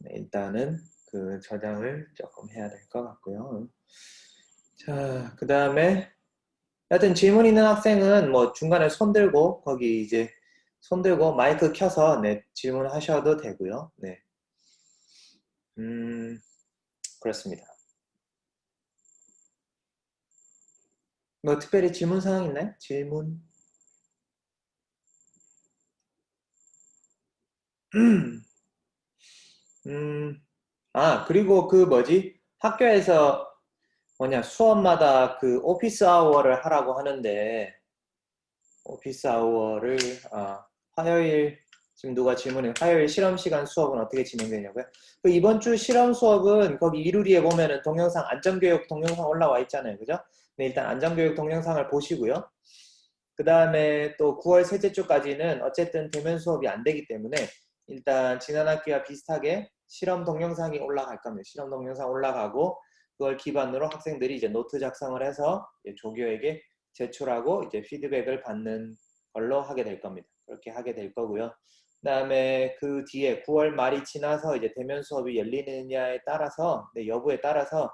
네, 일단은 그 저장을 조금 해야 될 것 같고요. 자, 그 다음에 하여튼 질문 있는 학생은 뭐 중간에 손 들고 거기 이제 손 들고 마이크 켜서 네, 질문하셔도 되고요. 네. 그렇습니다. 뭐 특별히 질문 사항 있나요? 질문. 그리고 그 뭐지? 학교에서 뭐냐, 수업마다 그 오피스 아워를 하라고 하는데, 오피스 아워를, 화요일, 지금 누가 질문해, 화요일 실험 시간 수업은 어떻게 진행되냐고요? 그 이번 주 실험 수업은 거기 이루리에 보면은 동영상, 안전교육 동영상 올라와 있잖아요. 그죠? 네, 일단 안전교육 동영상을 보시고요. 그 다음에 또 9월 셋째 주까지는 어쨌든 대면 수업이 안 되기 때문에 일단 지난 학기와 비슷하게 실험 동영상이 올라갈 겁니다. 실험 동영상 올라가고 그걸 기반으로 학생들이 이제 노트 작성을 해서 조교에게 제출하고 이제 피드백을 받는 걸로 하게 될 겁니다. 그렇게 하게 될 거고요. 그다음에 그 뒤에 9월 말이 지나서 이제 대면 수업이 열리느냐에 따라서 여부에 따라서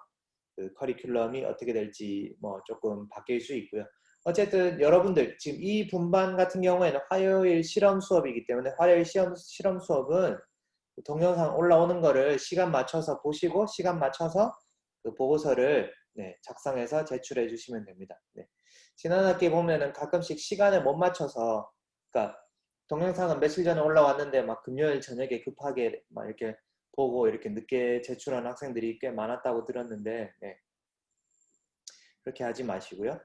그 커리큘럼이 어떻게 될지 뭐 조금 바뀔 수 있고요. 어쨌든 여러분들 지금 이 분반 같은 경우에는 화요일 실험 수업이기 때문에 화요일 실험 수업은 동영상 올라오는 거를 시간 맞춰서 보시고 시간 맞춰서 그 보고서를 작성해서 제출해 주시면 됩니다. 네. 지난 학기 보면은 가끔씩 시간을 못 맞춰서 그러니까 동영상은 며칠 전에 올라왔는데 막 금요일 저녁에 급하게 막 이렇게 보고 이렇게 늦게 제출한 학생들이 꽤 많았다고 들었는데 그렇게 하지 마시고요.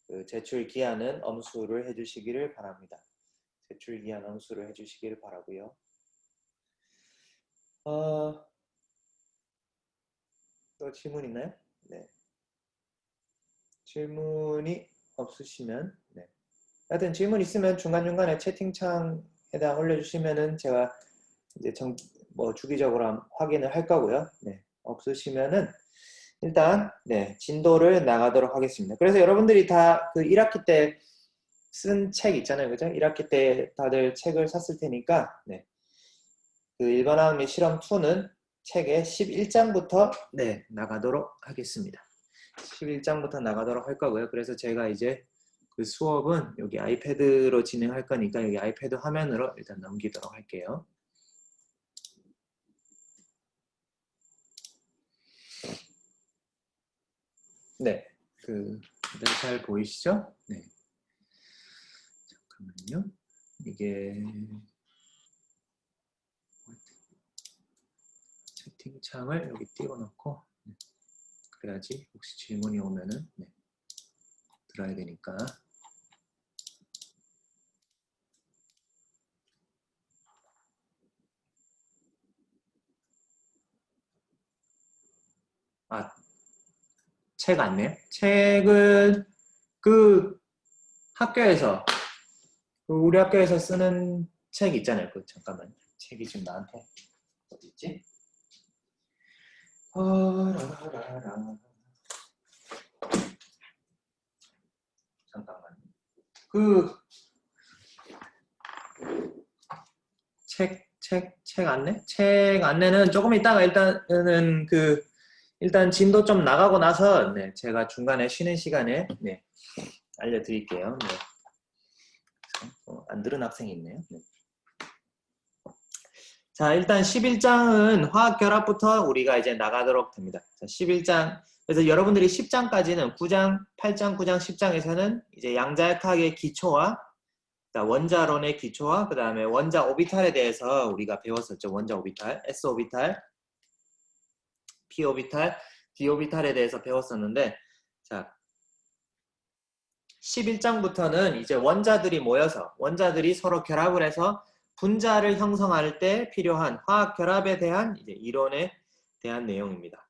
그 제출 기한은 엄수를 해주시기를 바랍니다. 제출 기한 엄수를 해주시기를 바라고요. 또 질문 있나요? 네. 질문이 없으시면 하여튼 질문 있으면 중간중간에 채팅창에다 올려주시면은 제가 이제 주기적으로 확인을 할 거고요. 없으시면은 일단 진도를 나가도록 하겠습니다. 그래서 여러분들이 다 그 1학기 때 쓴 책 있잖아요. 그죠? 1학기 때 다들 책을 샀을 테니까 그 일반화학 및 실험 2는 책의 11장부터 나가도록 하겠습니다. 11장부터 나가도록 할 거고요. 그래서 제가 이제 그 수업은 여기 아이패드로 진행할 거니까 여기 아이패드 화면으로 일단 넘기도록 할게요. 잘 보이시죠? 잠깐만요. 이게 채팅창을 여기 띄워놓고 그래야지 혹시 질문이 오면은 들어야 되니까. 책 안내요? 책은 그 학교에서 우리 학교에서 쓰는 책 있잖아요. 잠깐만요. 책이 지금 나한테 어디 있지? 잠깐만요. 책 안내? 책 안내는 조금 이따가 일단 진도 좀 나가고 나서 제가 중간에 쉬는 시간에 알려드릴게요. 안 들은 학생이 있네요. 자, 일단 11장은 화학결합부터 우리가 이제 나가도록 됩니다. 자, 11장. 그래서 여러분들이 10장까지는 9장, 8장, 9장, 10장에서는 이제 양자역학의 기초와 원자론의 기초와 그 다음에 원자 오비탈에 대해서 우리가 배웠었죠. 원자 오비탈, S 오비탈, P 오비탈, D 오비탈에 대해서 배웠었는데 자, 11장부터는 이제 원자들이 모여서 원자들이 서로 결합을 해서 분자를 형성할 때 필요한 화학 결합에 대한 이제 이론에 대한 내용입니다.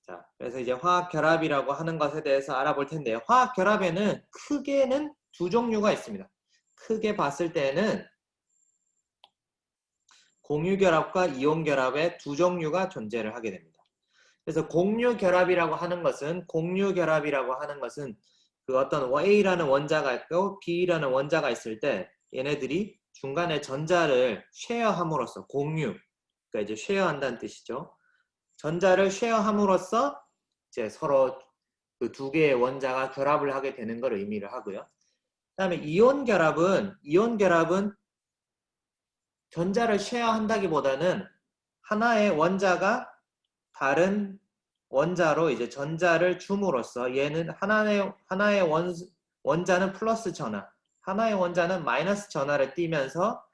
자, 그래서 이제 화학 결합이라고 하는 것에 대해서 알아볼 텐데요. 화학 결합에는 크게는 두 종류가 있습니다. 크게 봤을 때는 공유결합과 이온결합의 두 종류가 존재를 하게 됩니다. 그래서 공유결합이라고 하는 것은 그 어떤 A라는 원자가 있고 B라는 원자가 있을 때 얘네들이 중간에 전자를 쉐어함으로써 그러니까 이제 쉐어한다는 뜻이죠. 전자를 쉐어함으로써 이제 서로 그 두 개의 원자가 결합을 하게 되는 걸 의미를 하고요. 그다음에 이온 결합은 전자를 쉐어한다기보다는 하나의 원자가 다른 원자로 이제 전자를 줌으로써 얘는 하나의 원자는 플러스 전하, 하나의 원자는 마이너스 전하를 띠면서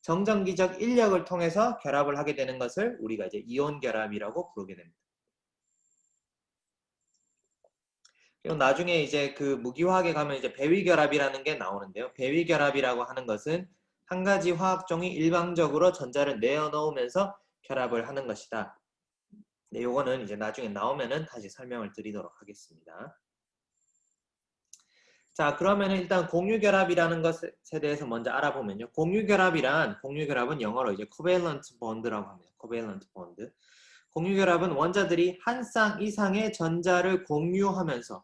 정전기적 인력을 통해서 결합을 하게 되는 것을 우리가 이제 이온 결합이라고 부르게 됩니다. 그리고 나중에 이제 그 무기화학에 가면 이제 배위결합이라는 게 나오는데요. 배위결합이라고 하는 것은 한 가지 화학종이 일방적으로 전자를 내어 넣으면서 결합을 하는 것이다. 네, 요거는 이제 나중에 나오면은 다시 설명을 드리도록 하겠습니다. 자, 그러면은 일단 공유결합이라는 것에 대해서 먼저 알아보면요. 공유결합은 영어로 이제 covalent bond라고 합니다. covalent bond. 공유결합은 원자들이 한 쌍 이상의 전자를 공유하면서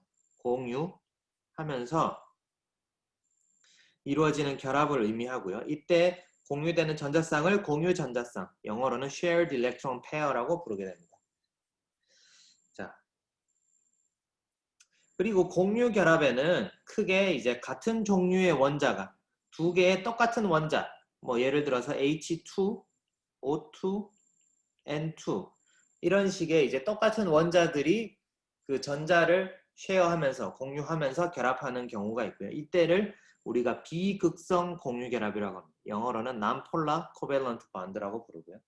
이루어지는 결합을 의미하고요. 이때 공유되는 전자쌍을 공유전자쌍, 영어로는 shared electron pair라고 부르게 됩니다. 자, 그리고 공유결합에는 크게 이제 같은 종류의 원자가 두 개의 똑같은 원자, 뭐 예를 들어서 H2, O2, N2 이런 식의 이제 똑같은 원자들이 그 전자를 쉐어하면서 공유하면서 결합하는 경우가 있고요. 이때를 우리가 비극성 공유결합이라고 합니다. 영어로는 non-polar covalent bond라고 부르고요.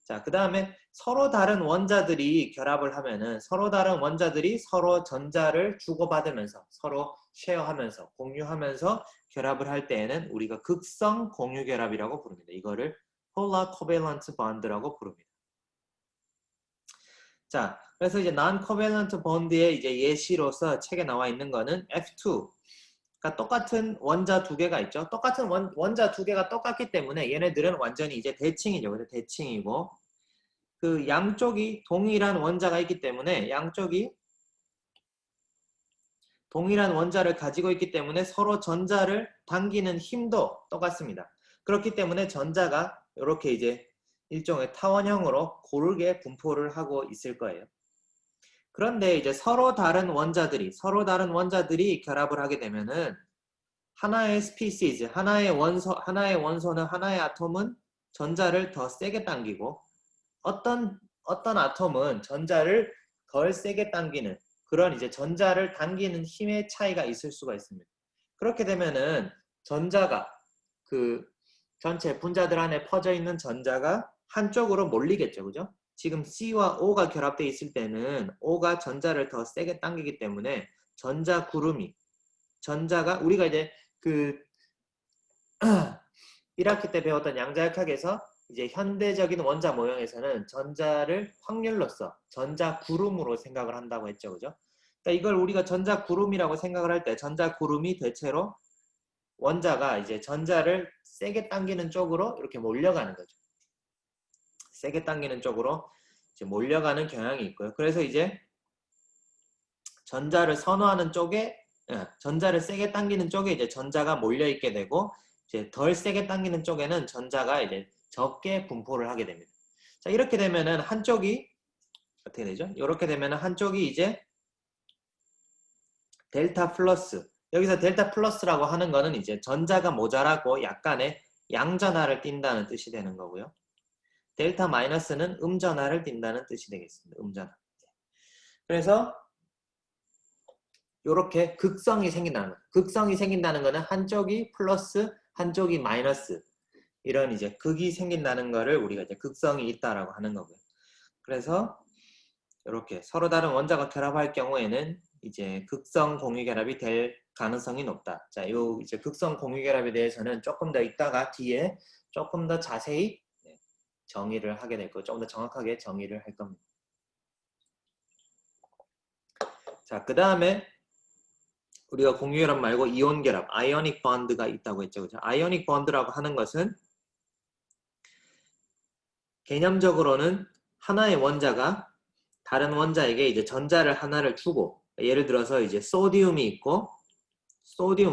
자, 그 다음에 서로 다른 원자들이 결합을 하면은 서로 다른 원자들이 서로 전자를 주고받으면서 서로 쉐어하면서 공유하면서 결합을 할 때에는 우리가 극성 공유결합이라고 부릅니다. 이거를 polar covalent bond라고 부릅니다. 자, 그래서 이제 non-covalent bond의 이제 예시로서 책에 나와 있는 거는 F2. 그러니까 똑같은 원자 두 개가 있죠. 똑같은 원자 두 개가 똑같기 때문에 얘네들은 완전히 이제 대칭이죠. 그래서 대칭이고 그 양쪽이 동일한 원자가 있기 때문에 양쪽이 동일한 원자를 가지고 있기 때문에 서로 전자를 당기는 힘도 똑같습니다. 그렇기 때문에 전자가 이렇게 이제 일종의 타원형으로 고르게 분포를 하고 있을 거예요. 그런데 이제 서로 다른 원자들이 결합을 하게 되면은 하나의 스피시즈, 하나의 원소는 하나의 아톰은 전자를 더 세게 당기고 어떤 아톰은 전자를 덜 세게 당기는 그런 이제 전자를 당기는 힘의 차이가 있을 수가 있습니다. 그렇게 되면은 전자가 그 전체 분자들 안에 퍼져 있는 전자가 한쪽으로 몰리겠죠. 그죠? 지금 C와 O가 결합되어 있을 때는 O가 전자를 더 세게 당기기 때문에 전자 구름이 우리가 이제 그 1학기 때 배웠던 양자역학에서 이제 현대적인 원자 모형에서는 전자를 확률로서 전자 구름으로 생각을 한다고 했죠. 그죠? 그러니까 이걸 우리가 전자 구름이라고 생각을 할 때 전자 구름이 대체로 원자가 이제 전자를 세게 당기는 쪽으로 이렇게 몰려가는 거죠. 세게 당기는 쪽으로 이제 몰려가는 경향이 있고요. 그래서 이제 전자를 선호하는 쪽에 전자를 세게 당기는 쪽에 이제 전자가 몰려 있게 되고 이제 덜 세게 당기는 쪽에는 전자가 이제 적게 분포를 하게 됩니다. 자, 이렇게 되면은 한쪽이 어떻게 되죠? 이렇게 되면은 한쪽이 이제 델타 플러스. 여기서 델타 플러스라고 하는 거는 이제 전자가 모자라고 약간의 양전하를 띈다는 뜻이 되는 거고요. 델타 마이너스는 음전하를 띈다는 뜻이 되겠습니다. 음전하. 그래서 이렇게 극성이 생긴다는 거예요. 극성이 생긴다는 거는 한쪽이 플러스, 한쪽이 마이너스. 이런 이제 극이 생긴다는 거를 우리가 이제 극성이 있다라고 하는 거고요. 그래서 이렇게 서로 다른 원자가 결합할 경우에는 이제 극성 공유결합이 될 가능성이 높다. 자, 요 이제 극성 공유결합에 대해서는 조금 더 이따가 뒤에 조금 더 자세히 정의를 하게 될 거고, 조금 더 정확하게 정의를 할 겁니다. 자, 그 다음에 우리가 공유결합 말고 이온결합, 아이오닉 본드가 있다고 했죠. 그죠? 아이오닉 본드라고 하는 것은 개념적으로는 하나의 원자가 다른 원자에게 이제 전자를 하나를 주고, 예를 들어서 이제 소디움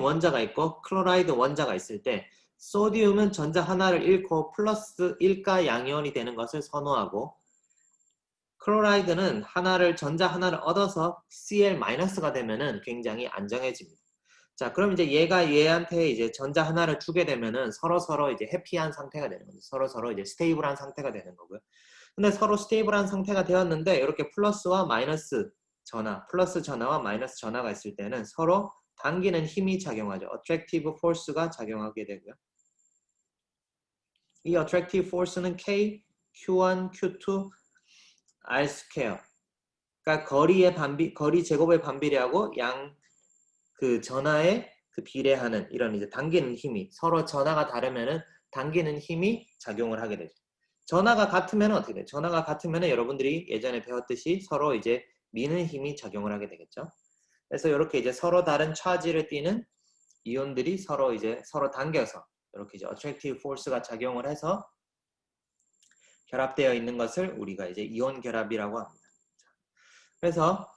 원자가 있고 클로라이드 원자가 있을 때 소디움은 전자 하나를 잃고 플러스 1가 양이온이 되는 것을 선호하고 클로라이드는 전자 하나를 얻어서 Cl-가 되면은 굉장히 안정해집니다. 자, 그럼 이제 얘가 얘한테 이제 전자 하나를 주게 되면은 서로 이제 해피한 상태가 되는 거죠. 서로 이제 스테이블한 상태가 되는 거고요. 근데 서로 스테이블한 상태가 되었는데 이렇게 플러스와 마이너스 전하, 플러스 전하와 마이너스 전하가 있을 때는 서로 당기는 힘이 작용하죠. attractive force가 작용하게 되고요. 이 attractive force는 K, Q1, Q2, R 스퀘어. 그러니까 거리 제곱의 반비례하고 그 전하에 그 비례하는 이런 이제 당기는 힘이 서로 전하가 다르면은 당기는 힘이 작용을 하게 되죠. 전하가 같으면 어떻게 돼요? 전하가 같으면 여러분들이 예전에 배웠듯이 서로 이제 미는 힘이 작용을 하게 되겠죠. 그래서 이렇게 이제 서로 다른 차지를 띠는 이온들이 서로 당겨서 이렇게 이제 attractive force가 작용을 해서 결합되어 있는 것을 우리가 이제 이온 결합이라고 합니다. 그래서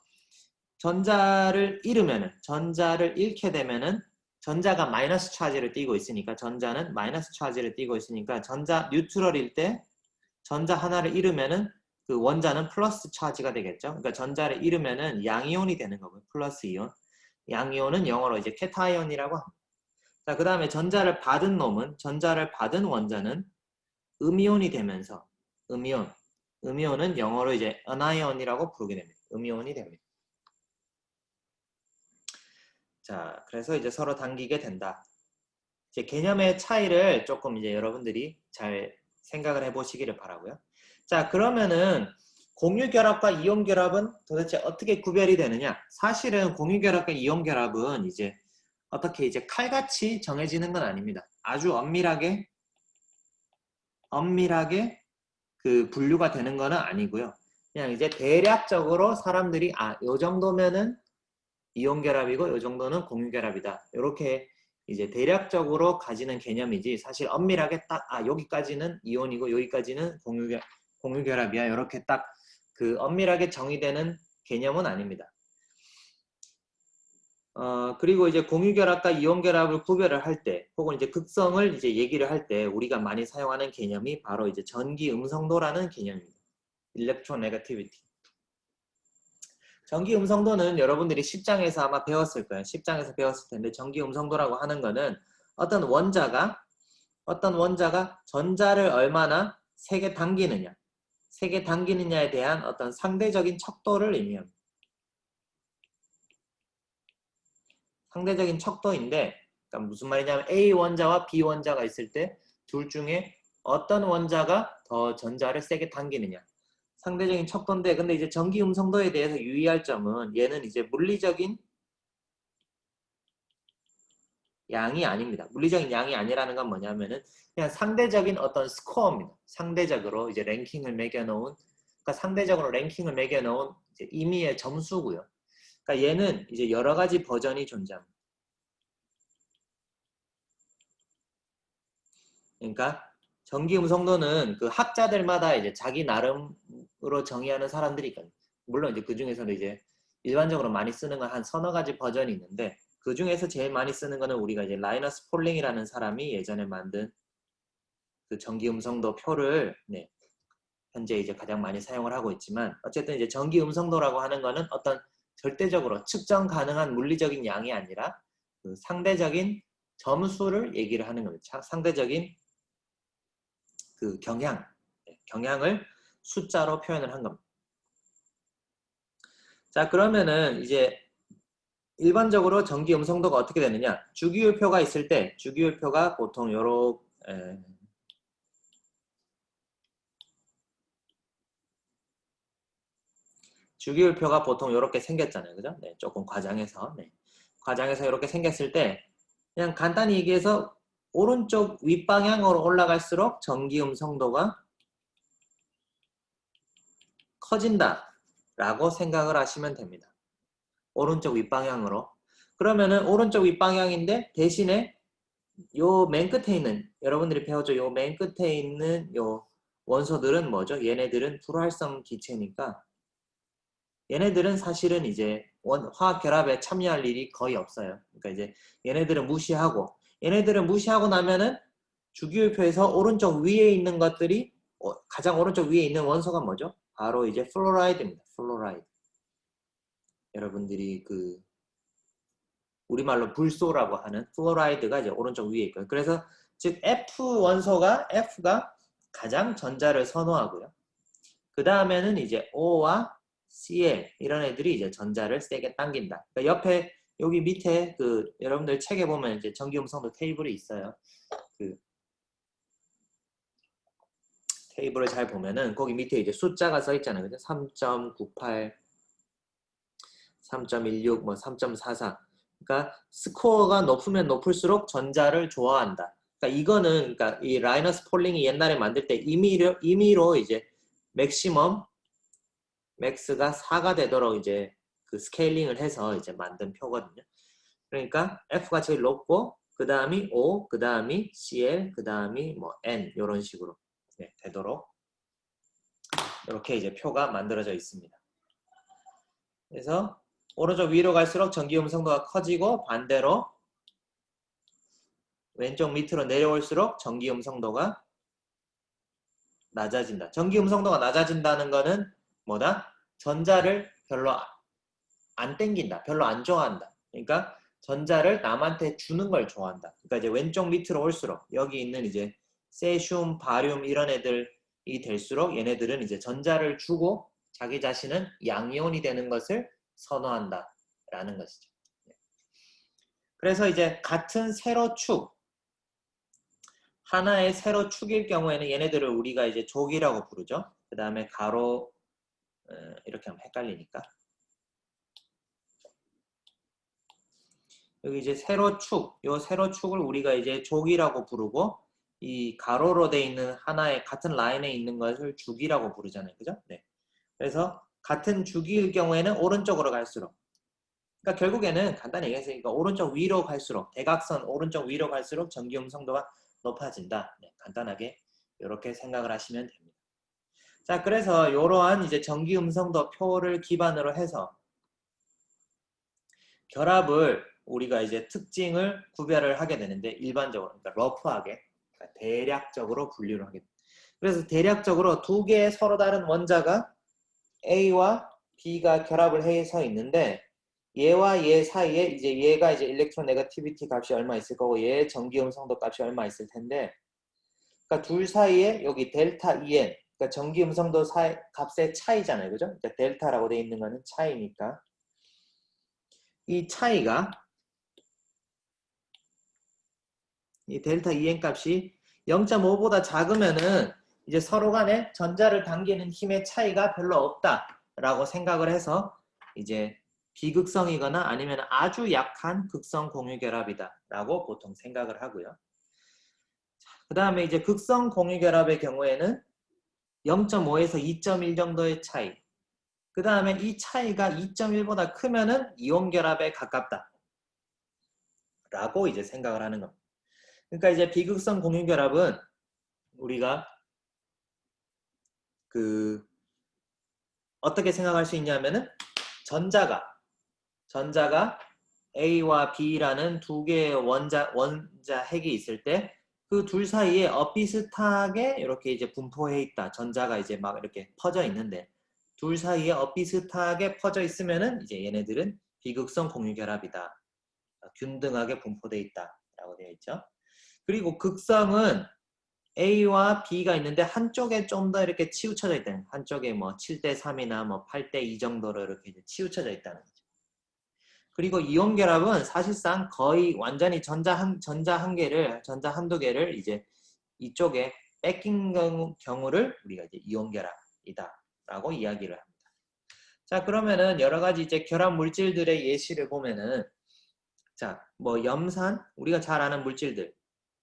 전자를 잃게 되면은 전자가 마이너스 차지를 띠고 있으니까 전자는 마이너스 차지를 띠고 있으니까 전자 뉴트럴일 때 전자 하나를 잃으면은 그 원자는 플러스 차지가 되겠죠. 그러니까 전자를 잃으면은 양이온이 되는 거고요. 플러스 이온. 양이온은 영어로 이제 케타이온이라고 합니다. 자, 그다음에 전자를 받은 원자는 음이온이 되면서 음이온은 영어로 이제 어나이온이라고 부르게 됩니다. 음이온이 됩니다. 자, 그래서 이제 서로 당기게 된다. 이제 개념의 차이를 조금 이제 여러분들이 잘 생각을 해보시기를 바라고요. 자, 그러면은 공유결합과 이온결합은 도대체 어떻게 구별이 되느냐? 사실은 공유결합과 이온결합은 이제 어떻게 이제 칼같이 정해지는 건 아닙니다. 아주 엄밀하게 그 분류가 되는 거는 아니고요. 그냥 이제 대략적으로 사람들이 요 정도면은 이온결합이고 요 정도는 공유결합이다. 이렇게 이제 대략적으로 가지는 개념이지 사실 엄밀하게 딱 여기까지는 이온이고 여기까지는 공유결합이야. 이렇게 딱 그 엄밀하게 정의되는 개념은 아닙니다. 그리고 이제 공유결합과 이온결합을 구별을 할 때, 혹은 이제 극성을 이제 얘기를 할 때 우리가 많이 사용하는 개념이 바로 이제 전기 음성도라는 개념입니다. Electronegativity. 전기 음성도는 여러분들이 10장에서 아마 배웠을 거예요. 10장에서 배웠을 텐데 전기 음성도라고 하는 거는 어떤 원자가 전자를 얼마나 세게 당기느냐에 대한 어떤 상대적인 척도를 의미합니다. 상대적인 척도인데 그러니까 무슨 말이냐면 A 원자와 B 원자가 있을 때 둘 중에 어떤 원자가 더 전자를 세게 당기느냐. 상대적인 척도인데 근데 이제 전기 음성도에 대해서 유의할 점은 얘는 이제 물리적인 양이 아닙니다. 물리적인 양이 아니라는 건 뭐냐면은 그냥 상대적인 어떤 스코어입니다. 상대적으로 이제 랭킹을 매겨놓은 그러니까 상대적으로 랭킹을 매겨놓은 이제 임의의 점수고요. 그러니까 얘는 이제 여러 가지 버전이 존재합니다. 그러니까 전기 음성도는 그 학자들마다 이제 자기 나름으로 정의하는 사람들이 있거든요. 물론 이제 그 중에서는 이제 일반적으로 많이 쓰는 건 한 서너 가지 버전이 있는데 그 중에서 제일 많이 쓰는 거는 우리가 이제 라이너스 폴링이라는 사람이 예전에 만든 그 전기 음성도 표를 현재 이제 가장 많이 사용을 하고 있지만 어쨌든 이제 전기 음성도라고 하는 거는 어떤 절대적으로 측정 가능한 물리적인 양이 아니라 그 상대적인 점수를 얘기를 하는 겁니다. 상대적인 그 경향을 숫자로 표현을 한 겁니다. 자, 그러면은 이제 일반적으로 전기 음성도가 어떻게 되느냐? 주기율표가 있을 때 주기율표가 보통 주기율표가 보통 이렇게 생겼잖아요. 그죠? 네, 조금 과장해서 이렇게 생겼을 때 그냥 간단히 얘기해서 오른쪽 윗방향으로 올라갈수록 전기 음성도가 커진다라고 생각을 하시면 됩니다. 오른쪽 윗방향으로. 그러면은 오른쪽 윗방향인데 대신에 요 맨 끝에 있는 여러분들이 배웠죠? 요 맨 끝에 있는 요 원소들은 뭐죠? 얘네들은 불활성 기체니까 얘네들은 사실은 이제 화학 결합에 참여할 일이 거의 없어요. 그러니까 이제 얘네들은 무시하고 나면은 주기율표에서 오른쪽 위에 있는 것들이 가장 오른쪽 위에 있는 원소가 뭐죠? 바로 이제 플로라이드입니다. 플로라이드. 여러분들이 그 우리말로 불소라고 하는 플로라이드가 이제 오른쪽 위에 있고요. 그래서 즉 F가 가장 전자를 선호하고요. 그 다음에는 이제 O와 Cl 이런 애들이 이제 전자를 세게 당긴다. 그러니까 옆에 여기 밑에 그 여러분들 책에 보면 이제 전기음성도 테이블이 있어요. 그 테이블을 잘 보면은 거기 밑에 이제 숫자가 써 있잖아요. 그죠? 3.98, 3.16, 뭐 3.44. 그러니까 스코어가 높으면 높을수록 전자를 좋아한다. 그러니까 이거는 그러니까 이 라이너스 폴링이 옛날에 만들 때 임의로 이제 맥스가 4가 되도록 이제 그 스케일링을 해서 이제 만든 표거든요. 그러니까 F가 제일 높고 그 다음이 O, 그 다음이 CL, 그 다음이 뭐 N 이런 식으로 되도록 이렇게 이제 표가 만들어져 있습니다. 그래서 오른쪽 위로 갈수록 전기 음성도가 커지고 반대로 왼쪽 밑으로 내려올수록 전기 음성도가 낮아진다. 전기 음성도가 낮아진다는 거는 뭐다? 전자를 별로 안 땡긴다. 별로 안 좋아한다. 그러니까 전자를 남한테 주는 걸 좋아한다. 그러니까 이제 왼쪽 밑으로 올수록 여기 있는 이제 세슘, 바륨 이런 애들이 될수록 얘네들은 이제 전자를 주고 자기 자신은 양이온이 되는 것을 선호한다라는 것이죠. 그래서 이제 같은 세로축 하나의 세로축일 경우에는 얘네들을 우리가 이제 족이라고 부르죠. 그 다음에 가로 이렇게 하면 헷갈리니까 여기 이제 세로축, 요 세로축을 우리가 이제 족이라고 부르고 이 가로로 돼 있는 하나의 같은 라인에 있는 것을 주기라고 부르잖아요. 그죠? 네. 그래서 같은 주기일 경우에는 오른쪽으로 갈수록 그러니까 결국에는 간단히 얘기해서 그러니까 오른쪽 위로 갈수록 대각선 오른쪽 위로 갈수록 전기 음성도가 높아진다. 네, 간단하게 이렇게 생각을 하시면 됩니다. 자, 그래서 이러한 이제 전기 음성도 표를 기반으로 해서 결합을 우리가 이제 특징을 구별을 하게 되는데 일반적으로 그러니까 러프하게 그러니까 대략적으로 분류를 하게 됩니다. 그래서 대략적으로 두 개의 서로 다른 원자가 A와 B가 결합을 해서 있는데 얘와 얘 사이에 이제 얘가 이제 일렉트론 네거티비티 값이 얼마 있을 거고 얘의 전기 음성도 값이 얼마 있을 텐데 그러니까 둘 사이에 여기 델타 EN 그러니까 전기 음성도 값의 차이잖아요. 그죠? 그러니까 델타라고 되어 있는 거는 차이니까 이 차이가 이 델타 EN 값이 0.5보다 작으면은 이제 서로 간에 전자를 당기는 힘의 차이가 별로 없다라고 생각을 해서 이제 비극성이거나 아니면 아주 약한 극성 공유 결합이다라고 보통 생각을 하고요. 그 다음에 이제 극성 공유 결합의 경우에는 0.5에서 2.1 정도의 차이. 그 다음에 이 차이가 2.1보다 크면은 이온 결합에 가깝다. 라고 이제 생각을 하는 겁니다. 그러니까 이제 비극성 공유 결합은 우리가 어떻게 생각할 수 있냐면은 전자가 A와 B라는 두 개의 원자 핵이 있을 때 그 둘 사이에 엇비슷하게 이렇게 이제 분포해 있다. 전자가 이제 막 이렇게 퍼져 있는데 둘 사이에 엇비슷하게 퍼져 있으면은 이제 얘네들은 비극성 공유 결합이다. 균등하게 분포되어 있다라고 되어 있죠. 그리고 극성은 A와 B가 있는데 한쪽에 좀 더 이렇게 치우쳐져 있다는 한쪽에 뭐 7:3이나 뭐 8:2 정도로 이렇게 이제 치우쳐져 있다는 거죠. 그리고 이온 결합은 사실상 거의 완전히 전자 한두 개를 이제 이쪽에 뺏긴 경우를 우리가 이제 이온 결합이다라고 이야기를 합니다. 자, 그러면은 여러 가지 이제 결합 물질들의 예시를 보면은 자, 뭐 염산 우리가 잘 아는 물질들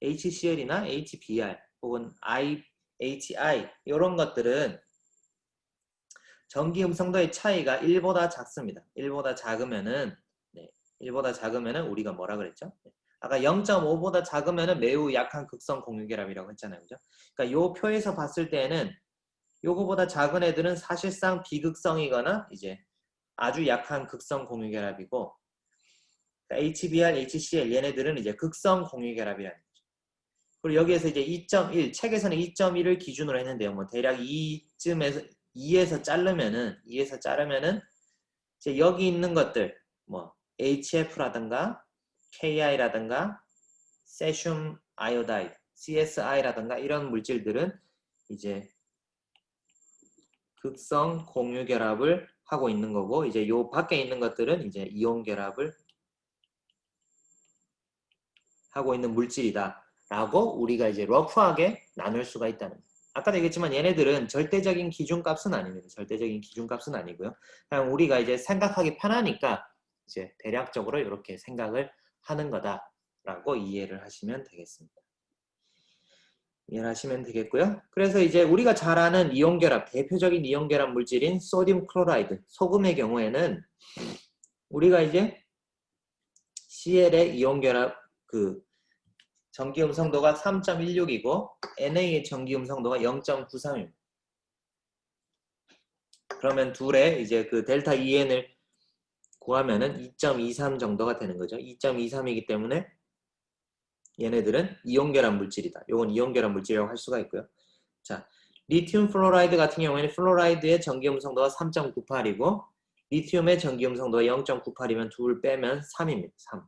HCl이나 HBr 혹은 IHI 이런 것들은 전기 음성도의 차이가 1보다 작습니다. 1보다 작으면은 1보다 작으면은 우리가 뭐라 그랬죠? 아까 0.5보다 작으면은 매우 약한 극성 공유결합이라고 했잖아요. 그죠? 그러니까 요 표에서 봤을 때는 요거보다 작은 애들은 사실상 비극성이거나 이제 아주 약한 극성 공유결합이고 그러니까 HBr, HCl 얘네들은 이제 극성 공유결합이라는 거죠. 그리고 여기에서 이제 2.1, 책에서는 2.1을 기준으로 했는데요. 뭐 대략 2에서 자르면은 이제 여기 있는 것들 뭐 HF라든가 KI라든가 세슘 아이오다이드, CSI라든가 이런 물질들은 이제 극성 공유 결합을 하고 있는 거고, 이제 요 밖에 있는 것들은 이제 이온 결합을 하고 있는 물질이다 라고 우리가 이제 러프하게 나눌 수가 있다는 거예요. 아까도 얘기했지만 얘네들은 절대적인 기준값은 아닙니다. 절대적인 기준값은 아니고요. 그냥 우리가 이제 생각하기 편하니까 이제 대략적으로 이렇게 생각을 하는 거다라고 이해를 하시면 되겠습니다. 이해를 하시면 되겠고요. 그래서 이제 우리가 잘 아는 이온결합, 대표적인 이온결합 물질인 소듐 클로라이드, 소금의 경우에는 우리가 이제 CL의 이온결합 그 전기 음성도가 3.16이고 NA의 전기 음성도가 0.93입니다. 그러면 둘의 이제 그 델타 EN을 구하면은 2.23 정도가 되는 거죠. 2.23이기 때문에 얘네들은 이온결합 물질이다. 요건 이온결합 물질이라고 할 수가 있고요. 자, 리튬 플로라이드 같은 경우에는 플로라이드의 전기 음성도가 3.98이고 리튬의 전기 음성도가 0.98이면 둘 빼면 3입니다. 3.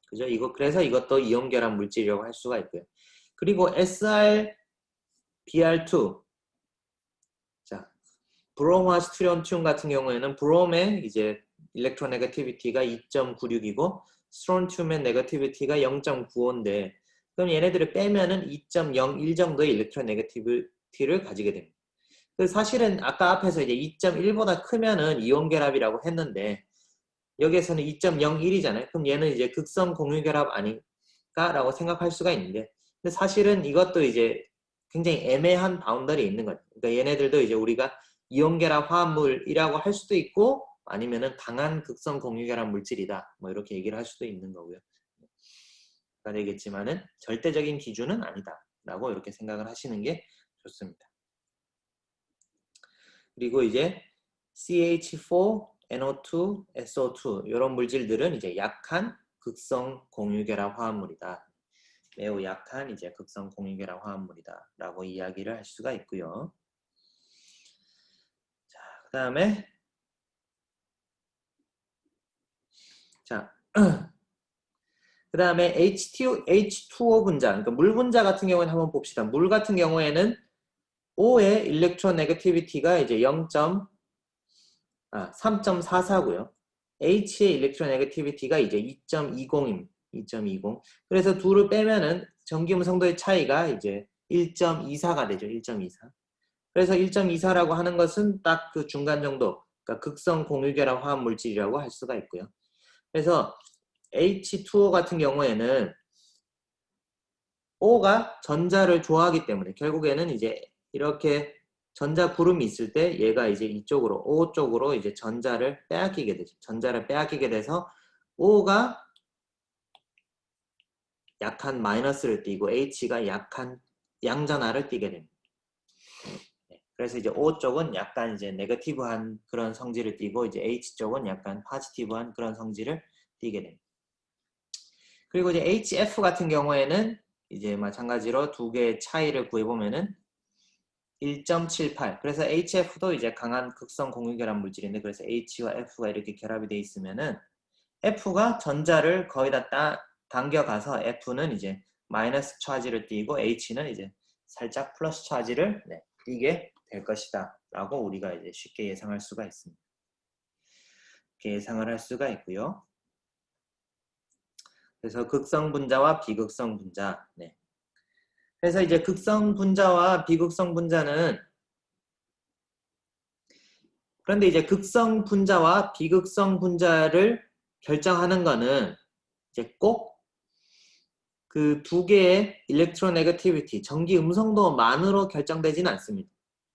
그죠? 그래서 이것도 이온결합 물질이라고 할 수가 있고요. 그리고 SrBr2. 자, 브롬화 스트론튬 같은 경우에는 브롬의 이제 일렉트로네거티비티가 2.96이고 스트론튬의 네거티비티가 0.95인데 그럼 얘네들을 빼면은 2.01 정도의 일렉트로네거티비티를 가지게 됩니다. 사실은 아까 앞에서 이제 2.1보다 크면은 이온결합이라고 했는데 여기에서는 2.01이잖아요. 그럼 얘는 이제 극성 공유결합 아닐까라고 생각할 수가 있는데 근데 사실은 이것도 이제 굉장히 애매한 바운더리에 있는 거죠. 그러니까 얘네들도 이제 우리가 이온결합 화합물이라고 할 수도 있고 아니면은 강한 극성 공유결합 물질이다. 뭐 이렇게 얘기를 할 수도 있는 거고요. 아까 되겠지만은 절대적인 기준은 아니다라고 이렇게 생각을 하시는 게 좋습니다. 그리고 이제 CH4, NO2, SO2 이런 물질들은 이제 약한 극성 공유결합 화합물이다. 매우 약한 이제 극성 공유결합 화합물이다라고 이야기를 할 수가 있고요. 자, 그다음에 그다음에 H2O 분자, 그러니까 물 분자 같은 경우에는 한번 봅시다. 물 같은 경우에는 O의 일렉트로네거티비티가 이제 3.44고요. H의 일렉트로네거티비티가 이제 2.20입니다. 2.20. 그래서 둘을 빼면은 전기 음성도의 차이가 이제 1.24가 되죠. 1.24. 그래서 1.24라고 하는 것은 딱 그 중간 정도, 그러니까 극성 공유결합 화합 물질이라고 할 수가 있고요. 그래서 H2O 같은 경우에는 O가 전자를 좋아하기 때문에 결국에는 이제 이렇게 전자 구름이 있을 때 얘가 이제 이쪽으로 O 쪽으로 이제 전자를 빼앗기게 되죠. 전자를 빼앗기게 돼서 O가 약한 마이너스를 띠고 H가 약한 양전하를 띠게 됩니다. 그래서 이제 O 쪽은 약간 이제 네거티브한 그런 성질을 띠고 이제 H 쪽은 약간 포지티브한 그런 성질을 띠게 됩니다. 그리고 이제 HF 같은 경우에는 이제 마찬가지로 두 개의 차이를 구해보면은 1.78. 그래서 HF도 이제 강한 극성 공유결합 물질인데 그래서 H와 F가 이렇게 결합이 돼 있으면은 F가 전자를 거의 다 당겨가서 F는 이제 마이너스 차지를 띠고 H는 이제 살짝 플러스 차지를 띠게 될 것이다 라고 우리가 이제 쉽게 예상할 수가 있습니다. 이렇게 예상을 할 수가 있고요. 그래서 극성 분자와 비극성 분자. 그래서 이제 극성 분자와 비극성 분자는 그런데 이제 극성 분자와 비극성 분자를 결정하는 거는 이제 꼭 그 두 개의 일렉트로네거티비티, 전기 음성도만으로 결정되지는 않습니다.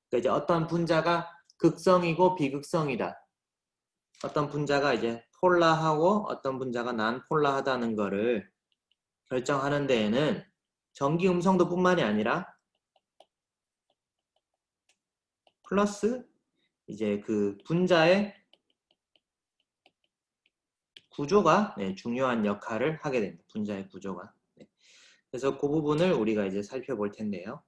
그러니까 이제 어떤 분자가 극성이고 비극성이다. 어떤 분자가 이제 폴라하고 어떤 분자가 난폴라하다는 거를 결정하는 데에는 전기 음성도뿐만이 아니라 플러스 이제 그 분자의 구조가 중요한 역할을 하게 됩니다. 분자의 구조가. 그래서 그 부분을 우리가 이제 살펴볼 텐데요.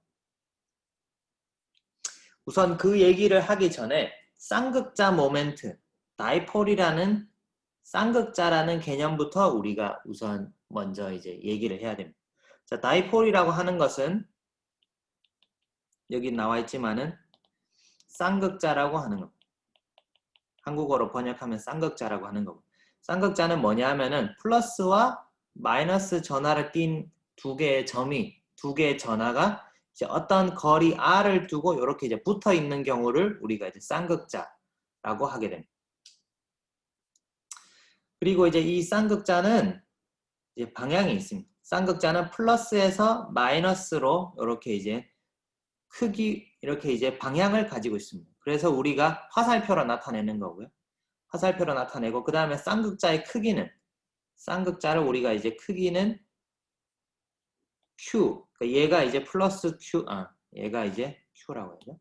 우선 그 얘기를 하기 전에 쌍극자 모멘트, 다이폴이라는 쌍극자라는 개념부터 우리가 우선 먼저 이제 얘기를 해야 됩니다. 자, 다이폴이라고 하는 것은 여기 나와 있지만은 쌍극자라고 하는 겁니다. 한국어로 번역하면 쌍극자라고 하는 거고. 쌍극자는 뭐냐 하면은 플러스와 마이너스 전하를 띈 두 개의 점이, 두 개의 전하가 이제 어떤 거리 r을 두고 이렇게 이제 붙어 있는 경우를 우리가 이제 쌍극자라고 하게 됩니다. 그리고 이제 이 쌍극자는 이제 방향이 있습니다. 쌍극자는 플러스에서 마이너스로 이렇게 이제 크기, 이렇게 이제 방향을 가지고 있습니다. 그래서 우리가 화살표로 나타내는 거고요. 화살표로 나타내고, 그 다음에 쌍극자의 크기는, 쌍극자를 우리가 이제 크기는 Q, 그러니까 얘가 이제 플러스 Q, 얘가 이제 Q라고 하죠.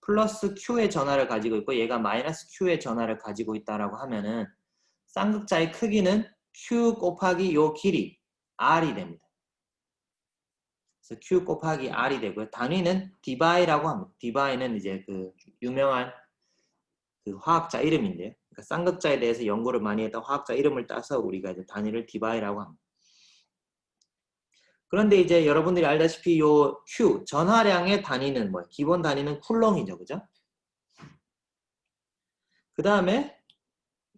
플러스 Q의 전하를 가지고 있고, 얘가 마이너스 Q의 전하를 가지고 있다라고 하면은, 쌍극자의 크기는 Q 곱하기 요 길이, R이 됩니다. 그래서 Q 곱하기 R이 되고요. 단위는 dB라고 합니다. dB는 이제 그 유명한 그 화학자 이름인데요. 그러니까 쌍극자에 대해서 연구를 많이 했던 화학자 이름을 따서 우리가 이제 단위를 dB라고 합니다. 그런데 이제 여러분들이 알다시피 요 Q, 전하량의 단위는 뭐예요? 기본 단위는 쿨롱이죠. 그죠? 그 다음에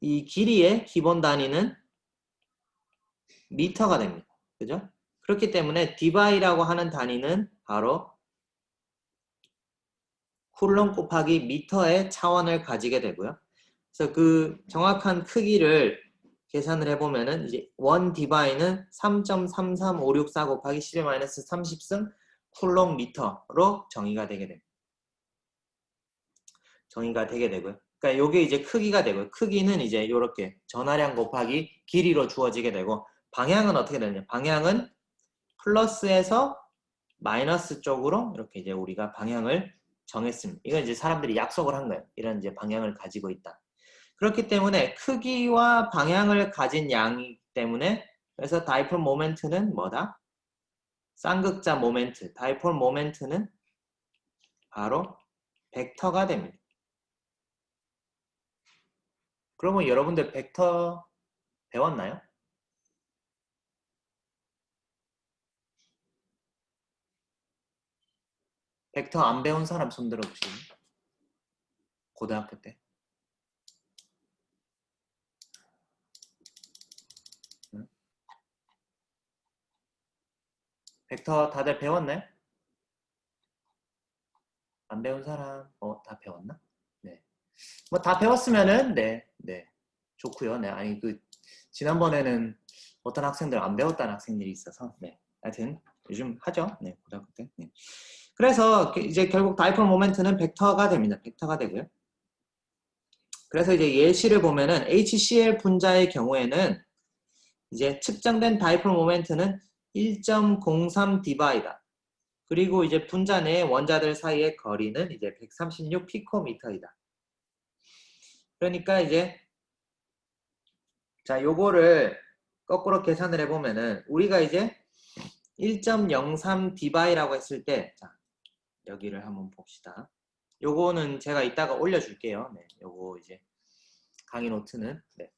이 길이의 기본 단위는 미터가 됩니다. 그죠? 그렇기 때문에 dB라고 하는 단위는 바로 쿨롱 곱하기 미터의 차원을 가지게 되고요. 그래서 그 정확한 크기를 계산을 해보면은 이제 1dB는 3.33564 곱하기 10의 30승 쿨롱 미터로 정의가 되게 됩니다. 정의가 되게 되고요. 그러니까 이게 이제 크기가 되고요. 크기는 이제 이렇게 전하량 곱하기 길이로 주어지게 되고, 방향은 어떻게 되느냐? 방향은 플러스에서 마이너스 쪽으로 이렇게 이제 우리가 방향을 정했습니다. 이건 이제 사람들이 약속을 한 거예요. 이런 이제 방향을 가지고 있다. 그렇기 때문에 크기와 방향을 가진 양이기 때문에, 그래서 다이폴 모멘트는 뭐다? 쌍극자 모멘트, 다이폴 모멘트는 바로 벡터가 됩니다. 그러면 여러분들 벡터 배웠나요? 벡터 안 배운 사람 손 들어보시면. 고등학교 때. 응? 벡터 다들 배웠나요? 안 배운 사람 다 배웠나? 네. 뭐 다 배웠으면은 네. 좋고요. 네. 아니 그 지난번에는 어떤 학생들 안 배웠다는 학생들이 있어서 네. 하여튼 요즘 하죠. 네. 고등학교 때. 네. 그래서 이제 결국 다이폴 모멘트는 벡터가 됩니다. 벡터가 되고요. 그래서 이제 예시를 보면은 HCl 분자의 경우에는 이제 측정된 다이폴 모멘트는 1.03 dB이다. 그리고 이제 분자 내 원자들 사이의 거리는 이제 136 피코미터이다. 그러니까 이제 자, 요거를 거꾸로 계산을 해보면은 우리가 이제 1.03 dB라고 했을 때, 자, 여기를 한번 봅시다. 요거는 제가 이따가 올려줄게요. 네, 요거 이제 강의 노트는. 네.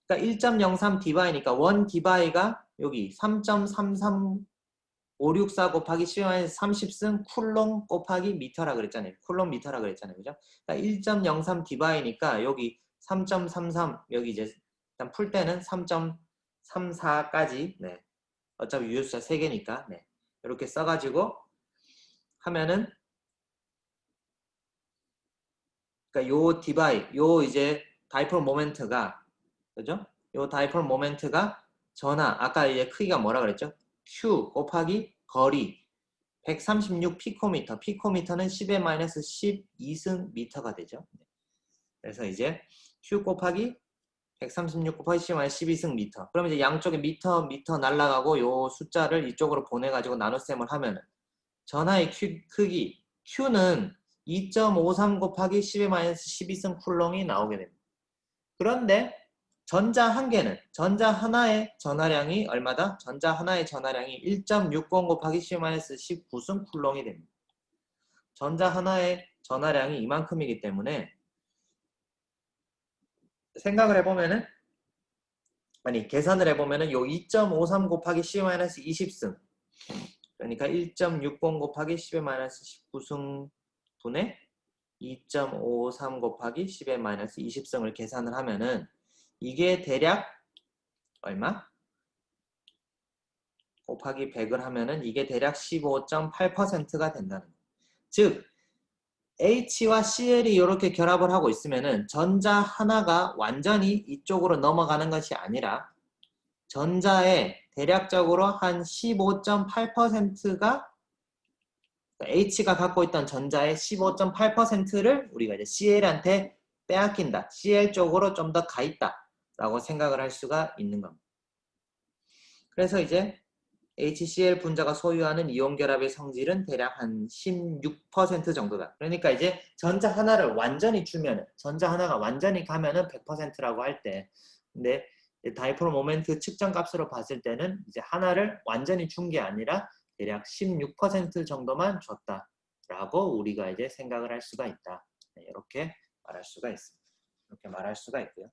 그러니까 1.03 dB니까 1 dB가 여기 3.33564 곱하기 10의 30승 쿨롱 곱하기 미터라 그랬잖아요. 쿨롱 미터라 그랬잖아요. 그죠? 그러니까 1.03 dB니까 여기 3.33 여기 이제 일단 풀 때는 3.34까지 네. 어차피 유효수가 3개니까 네. 이렇게 써가지고 하면은 그러니까 요 dB 요 이제 다이폴 모멘트가 그죠? 요 다이폴 모멘트가 전하 아까 이제 크기가 뭐라 그랬죠? Q 곱하기 거리 136 피코미터. 피코미터는 10의 마이너스 12승 미터가 되죠. 그래서 이제 Q 곱하기 136 곱하기 10의 마이너스 12승 미터. 그러면 이제 양쪽에 미터 날라가고 요 숫자를 이쪽으로 보내가지고 나눗셈을 하면은 전하의 크기 Q는 2.53 곱하기 10의 마이너스 12승 쿨롱이 나오게 됩니다. 그런데 전자 한 개는, 전자 하나의 전하량이 얼마다? 전자 하나의 전하량이 1.60 곱하기 10-19승 쿨롱이 됩니다. 전자 하나의 전하량이 이만큼이기 때문에 생각을 해보면은, 아니 계산을 해보면은 요 2.53 곱하기 10-20승, 그러니까 1.60 곱하기 10-19승 분의 2.53 곱하기 10-20승을 계산을 하면은 이게 대략 얼마? 곱하기 100을 하면은 이게 대략 15.8%가 된다는 거예요. 즉 H와 CL이 이렇게 결합을 하고 있으면은 전자 하나가 완전히 이쪽으로 넘어가는 것이 아니라 전자의 대략적으로 한 15.8%가 H가 갖고 있던 전자의 15.8%를 우리가 이제 CL한테 빼앗긴다. CL 쪽으로 좀 더 가 있다. 라고 생각을 할 수가 있는 겁니다. 그래서 이제 HCl 분자가 소유하는 이온 결합의 성질은 대략 한 16% 정도다. 그러니까 이제 전자 하나를 완전히 주면은, 전자 하나가 완전히 가면은 100%라고 할 때, 근데 다이폴 모멘트 측정 값으로 봤을 때는 이제 하나를 완전히 준 게 아니라 대략 16% 정도만 줬다라고 우리가 이제 생각을 할 수가 있다. 네, 이렇게 말할 수가 있습니다. 이렇게 말할 수가 있고요.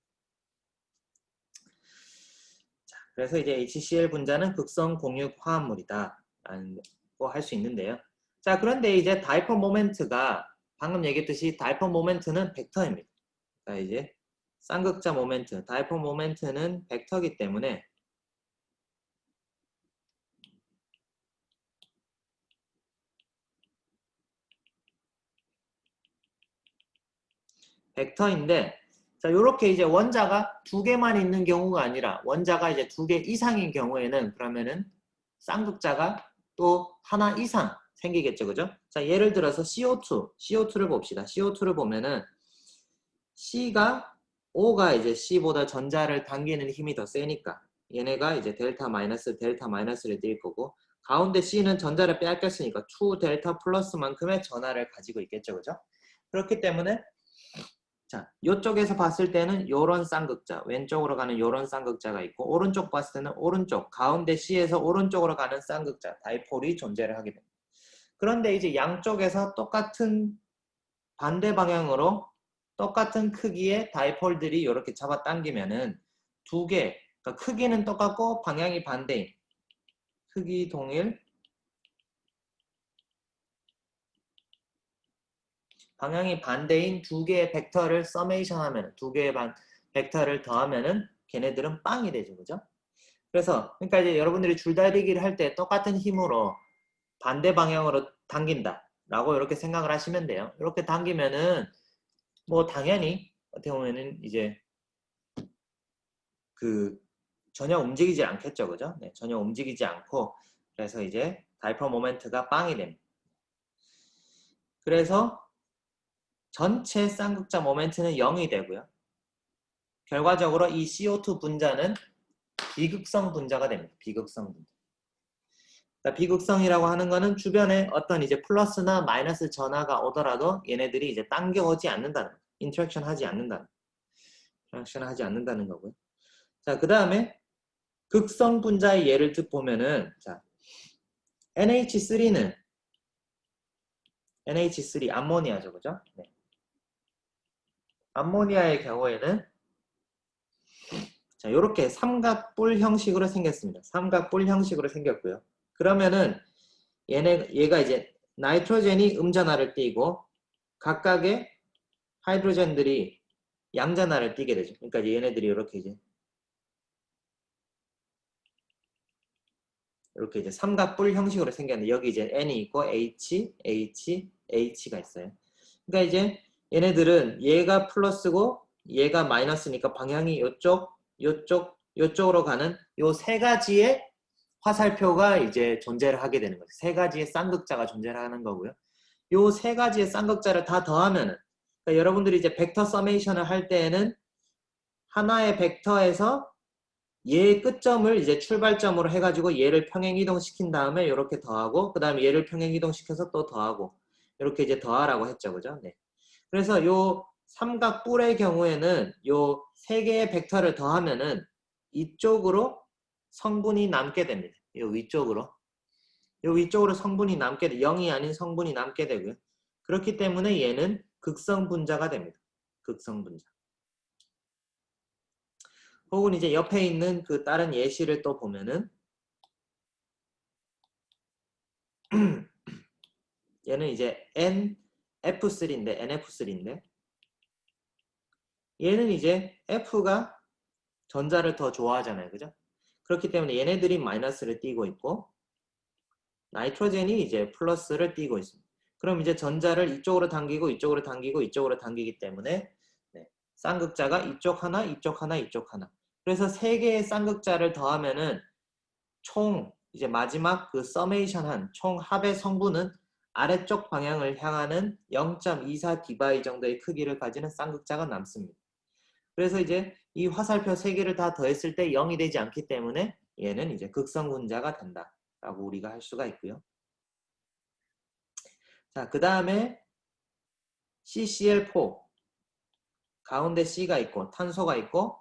그래서 이제 HCl 분자는 극성 공유 화합물이다 라고 할 수 있는데요. 자, 그런데 이제 다이폴 모멘트가 방금 얘기했듯이 다이폴 모멘트는 벡터입니다. 자, 이제 쌍극자 모멘트, 다이폴 모멘트는 벡터이기 때문에 벡터인데, 자, 요렇게 이제 원자가 두 개만 있는 경우가 아니라 원자가 이제 두 개 이상인 경우에는 그러면은 쌍극자가 또 하나 이상 생기겠죠, 그죠? 자, 예를 들어서 CO2를 봅시다. CO2를 보면은 O가 이제 C보다 전자를 당기는 힘이 더 세니까 얘네가 이제 델타 마이너스를 띌 거고, 가운데 C는 전자를 빼앗겼으니까 2 델타 플러스만큼의 전하를 가지고 있겠죠, 그죠? 그렇기 때문에 자, 이쪽에서 봤을 때는 요런 쌍극자, 왼쪽으로 가는 요런 쌍극자가 있고, 오른쪽 봤을 때는 오른쪽, 가운데 C에서 오른쪽으로 가는 쌍극자, 다이폴이 존재를 하게 됩니다. 그런데 이제 양쪽에서 똑같은 반대 방향으로 똑같은 크기의 다이폴들이 이렇게 잡아당기면은 두 개, 그러니까 크기는 똑같고 방향이 반대인, 크기 동일, 방향이 반대인 두 개의 벡터를 서메이션 하면, 두 개의 벡터를 더하면은 걔네들은 빵이 되죠, 그죠? 그래서 그러니까 이제 여러분들이 줄다리기를 할 때 똑같은 힘으로 반대 방향으로 당긴다 라고 이렇게 생각을 하시면 돼요. 이렇게 당기면은 뭐 당연히 어떻게 보면은 이제 그 전혀 움직이지 않겠죠, 그죠? 네, 전혀 움직이지 않고, 그래서 이제 다이폴 모멘트가 빵이 됩니다. 그래서 전체 쌍극자 모멘트는 0이 되고요. 결과적으로 이 CO2 분자는 비극성 분자가 됩니다. 비극성 분자. 그러니까 비극성이라고 하는 거는 주변에 어떤 이제 플러스나 마이너스 전하가 오더라도 얘네들이 이제 당겨오지 않는다는, 인터랙션 하지 않는다는, 인터랙션 하지 않는다는 거고요. 자, 그 다음에 극성 분자의 예를 보면은, 자, NH3는 NH3 암모니아죠, 그죠? 네. 암모니아의 경우에는 자, 이렇게 삼각뿔 형식으로 생겼습니다. 삼각뿔 형식으로 생겼고요. 그러면은 얘가 이제 나이트로젠이 음전하를 띠고 각각의 하이드로젠들이 양전하를 띠게 되죠. 그러니까 얘네들이 이렇게 이제 삼각뿔 형식으로 생겼는데 여기 이제 N이 있고 H가 있어요. 그러니까 이제 얘네들은 얘가 플러스고 얘가 마이너스니까 방향이 요쪽으로 가는 요 세 가지의 화살표가 이제 존재를 하게 되는 거죠. 세 가지의 쌍극자가 존재를 하는 거고요. 요 세 가지의 쌍극자를 다 더하면은, 그러니까 여러분들이 이제 벡터 서메이션을 할 때에는 하나의 벡터에서 얘의 끝점을 이제 출발점으로 해가지고 얘를 평행 이동시킨 다음에 이렇게 더하고, 그 다음에 얘를 평행 이동시켜서 또 더하고, 이렇게 이제 더하라고 했죠, 그죠? 네. 그래서 요 삼각뿔의 경우에는 요 세 개의 벡터를 더하면은 이쪽으로 성분이 남게 됩니다. 요 위쪽으로. 요 위쪽으로 성분이 남게 돼. 0이 아닌 성분이 남게 되고요. 그렇기 때문에 얘는 극성 분자가 됩니다. 극성 분자. 혹은 이제 옆에 있는 그 다른 예시를 또 보면은 얘는 이제 NF3인데 NF3인데 얘는 이제 F가 전자를 더 좋아하잖아요. 그죠? 그렇기 때문에 얘네들이 마이너스를 띄고 있고 나이트로젠이 이제 플러스를 띄고 있습니다. 그럼 이제 전자를 이쪽으로 당기고 이쪽으로 당기고 이쪽으로 당기기 때문에 네, 쌍극자가 이쪽 하나, 이쪽 하나, 이쪽 하나. 그래서 세 개의 쌍극자를 더하면은 총 이제 마지막 그 서메이션한 총 합의 성분은 아래쪽 방향을 향하는 0.24 디바이 정도의 크기를 가지는 쌍극자가 남습니다. 그래서 이제 이 화살표 세 개를 다 더했을 때 0이 되지 않기 때문에 얘는 이제 극성분자가 된다라고 우리가 할 수가 있고요. 자, 그 다음에 CCl4 가운데 C가 있고 탄소가 있고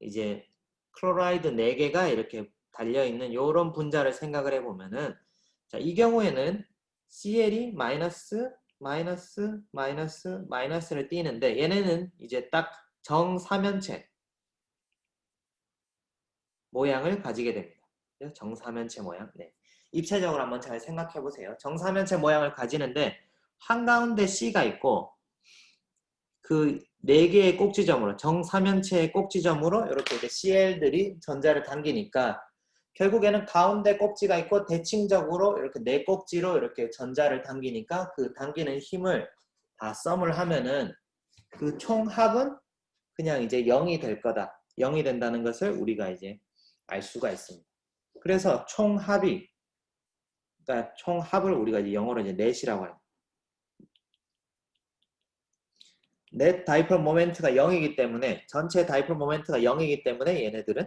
이제 클로라이드 4개가 이렇게 달려있는 이런 분자를 생각을 해보면은 자, 이 경우에는 Cl이 마이너스를 띄는데 얘네는 이제 딱 정사면체 모양을 가지게 됩니다. 정사면체 모양. 네. 입체적으로 한번 잘 생각해 보세요. 정사면체 모양을 가지는데 한가운데 C가 있고 그 4개의 꼭지점으로 정사면체의 꼭지점으로 이렇게 이제 Cl들이 전자를 당기니까 결국에는 가운데 꼭지가 있고 대칭적으로 이렇게 4꼭지로 이렇게 전자를 당기니까 그 당기는 힘을 다 썸을 하면은 그 총합은 그냥 이제 0이 될 거다. 0이 된다는 것을 우리가 이제 알 수가 있습니다. 그래서 총합이 그러니까 총합을 우리가 이제 영어로 이제 넷이라고 합니다. 넷 다이폴 모멘트가 0이기 때문에 전체 다이폴 모멘트가 0이기 때문에 얘네들은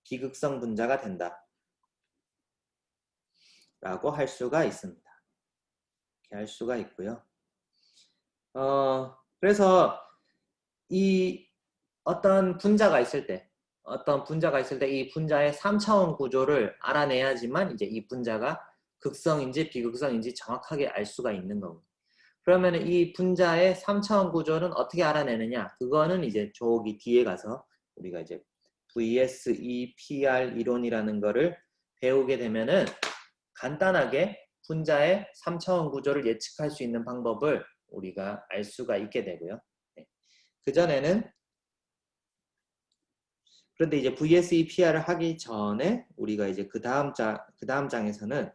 비극성 분자가 된다. 라고 할 수가 있습니다. 이렇게 할 수가 있고요. 그래서 이 어떤 분자가 있을 때 이 분자의 3차원 구조를 알아내야지만 이제 이 분자가 극성인지 비극성인지 정확하게 알 수가 있는 겁니다. 그러면 이 분자의 3차원 구조는 어떻게 알아내느냐? 그거는 이제 저기 뒤에 가서 우리가 이제 VSEPR 이론이라는 거를 배우게 되면은 간단하게 분자의 3차원 구조를 예측할 수 있는 방법을 우리가 알 수가 있게 되고요. 네. 그전에는 그런데 이제 VSEPR을 하기 전에 우리가 이제 그 다음 장에서는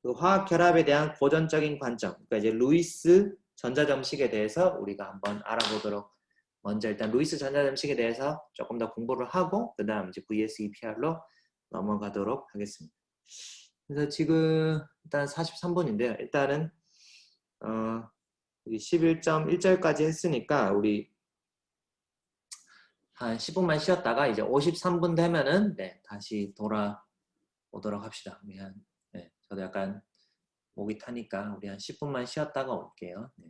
그 화학 결합에 대한 고전적인 관점, 그러니까 이제 루이스 전자점식에 대해서 우리가 한번 알아보도록 먼저 일단 루이스 전자점식에 대해서 조금 더 공부를 하고 그 다음 이제 VSEPR로 넘어가도록 하겠습니다. 그래서 지금 일단 43분인데요. 일단은 11.1절까지 했으니까 우리 한 10분만 쉬었다가 이제 53분 되면은 네, 다시 돌아오도록 합시다. 우리 네, 저도 약간 목이 타니까 우리 한 10분만 쉬었다가 올게요. 네.